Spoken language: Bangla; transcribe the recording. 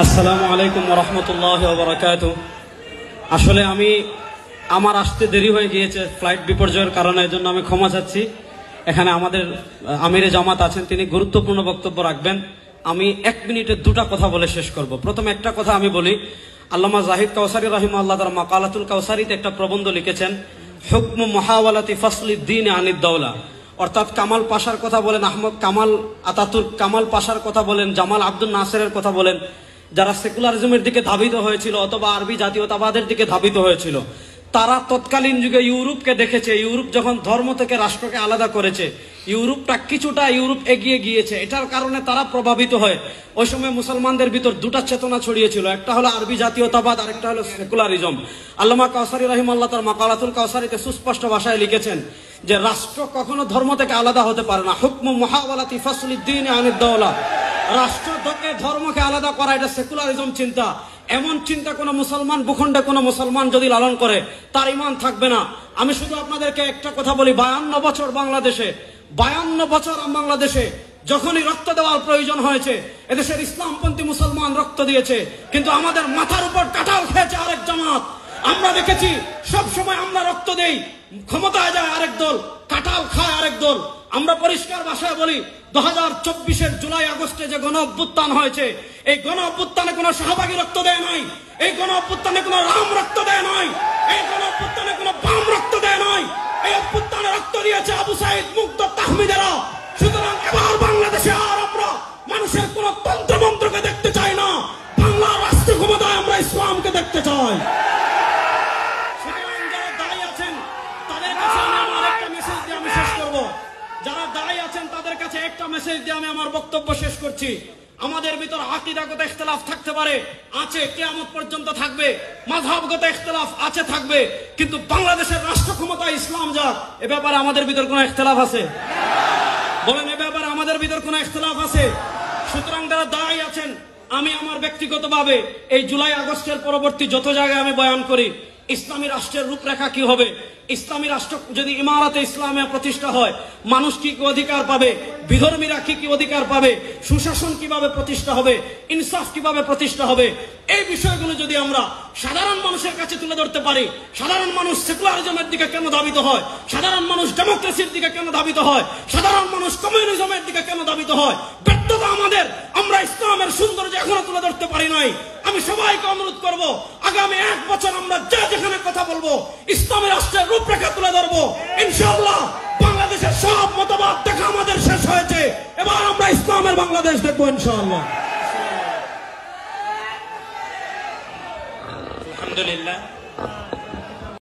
আসসালামু আলাইকুম ওয়া রাহমাতুল্লাহি ওয়া বারাকাতুহু। আসলে আমার আসতে দেরি হয়ে গিয়েছে ফ্লাইট বিপর্যয়ের কারণে, এজন্য আমি ক্ষমা চাচ্ছি। এখানে আমাদের আমিরে জামাত আছেন, তিনি গুরুত্বপূর্ণ বক্তব্য রাখবেন। আমি 1 মিনিটে 2টা কথা বলে শেষ করব। প্রথমে একটা কথা আমি বলি, আল্লামা জাহিদ কাউসারী রাহিমাহুল্লাহ তার মাকালাতুল কাউসারীতে একটা প্রবন্ধ লিখেছেন, হুকমু মুহাওয়ালাতি ফাসলিদ দ্বীন আনিদ দাওলা। অর্থাৎ কামাল পাশার কথা বলেন, আহমদ কামাল আতাতুর্ক কামাল পাশার কথা বলেন, জামাল আব্দুল নাসেরের কথা বলেন, যারা সেকুলারিজমের দিকে ধাবিত হয়েছিল অথবা আরবি জাতীয়তাবাদের দিকে ধাবিত হয়েছিল, তারা তৎকালীন যুগে ইউরোপকে দেখেছে। ইউরোপ যখন ধর্ম থেকে রাষ্ট্রকে আলাদা করেছে, ইউরোপটা কিছুটা এগিয়ে গিয়েছে। এটার কারণে তারা প্রভাবিত হয়। ওই সময় মুসলমানদের ভিতর 2টা চেতনা ছড়িয়েছিল, একটা হলো আরবি জাতীয়তাবাদ, আরেকটা হলো সেকুলারিজম। আল্লামা কাউসারী রাহিমাহুল্লাহ তার মাকালাতুল কাউসারীতে সুস্পষ্ট ভাষায় লিখেছেন যে রাষ্ট্র কখনো ধর্ম থেকে আলাদা হতে পারে না। হুকমু মুহাওয়ালাতি ফাসলিদ দ্বীন আনিদ দাওলা। রাষ্ট্র থেকে ধর্মকে আলাদা করা, এটা সেকুলারিজম চিন্তা। এমন চিন্তা কোন মুসলমান ভূখণ্ডে কোন মুসলমান যদি লালন করে, তার ঈমান থাকবে না। আমি শুধু আপনাদেরকে একটা কথা বলি, 52 বছর বাংলাদেশে যখনই রক্ত দেওয়ার প্রয়োজন হয়েছে, এদেশের ইসলামপন্থী মুসলমান রক্ত দিয়েছে, কিন্তু আমাদের মাথার উপর কাঁঠাল খেয়েছে আরেক জামাত। আমরা দেখেছি সব সময় আমরা রক্ত দেই, ক্ষমতায় যায় আরেক দল, কাঁঠাল খায় আরেক দল। আমরা পরিষ্কার ভাষায় বলি, 2024-এর জুলাই আগস্টে যে গণ অভ্যুত্থান হয়েছে, এই গণ অভ্যুত্থানে কোনো শাহবাগী রক্ত দেয় নাই, এই গণ অভ্যুত্থানে কোনো রাম রক্ত দেয় নাই, এই গণ অভ্যুত্থানে কোনো বাম রক্ত দেয় নাই, এই অভ্যুত্থানে রক্ত দিয়েছে আবু সাইদ, মুগ্ধ, তাহমিদেরা। সুতরাং এবার বাংলাদেশে আর আমরা মানুষের কোন তন্ত্রমন্ত্রকে দেখতে চাই না, বাংলার রাষ্ট্র ক্ষমতায় আমরা ইসলামকে দেখতে চাই। যারা দায়ী আছেন তাদের কাছে একটা মেসেজ দিয়ে আমি আমার বক্তব্য শেষ করছি। আমাদের ভিতর আকীদাগত ইখতিলাফ থাকতে পারে, আছে, কিয়ামত পর্যন্ত থাকবে। মাযহাবগত ইখতিলাফ আছে, থাকবে, কিন্তু বাংলাদেশের রাষ্ট্র ক্ষমতায় ইসলাম যাক, এ ব্যাপারে আমাদের ভিতর কোনো ইখতিলাফ আছে? বলেন, এ ব্যাপারে আমাদের ভিতর কোনো ইখতিলাফ আছে? সুতরাং যারা দায়ী আছেন, আমি আমার ব্যক্তিগতভাবে এই জুলাই আগস্টের পরবর্তী যত জায়গায় আমি বয়ান করি, ইসলামী রাষ্ট্রের রূপরেখা কি হবে, ইসলামী রাষ্ট্র যদি ইমারতে ইসলামে প্রতিষ্ঠা হয়, মানুষ কি কি অধিকার পাবে, বিধর্মীরা কি কি অধিকার পাবে, সুশাসন কিভাবে প্রতিষ্ঠা হবে, ইনসাফ কিভাবে প্রতিষ্ঠা হবে, এই বিষয়গুলো যদি আমরা সাধারণ মানুষের কাছে তুলে ধরতে পারি, সাধারণ মানুষ সেকুলারিজমের দিকে কেন ধাবিত হয়, সাধারণ মানুষ ডেমোক্রেসির দিকে কেন ধাবিত হয়, সাধারণ মানুষ কমিউনিজমের দিকে কেন ধাবিত হয়, ব্যর্থতা আমাদের, আমরা ইসলামের সৌন্দর্য এখনো তুলে ধরতে পারি নাই। আমি সবাইকে অনুরোধ করব, আগামী 1 বছর আমরা যেখানে কথা বলবো, ইসলামী রাষ্ট্রের রূপরেখা তুলে ধরবো। ইনশাআল্লাহ বাংলাদেশের সব মতবাদ দেখা আমাদের শেষ হয়েছে, এবার আমরা ইসলামের বাংলাদেশ দেখবো ইনশাআল্লাহ। আলহামদুলিল্লাহ।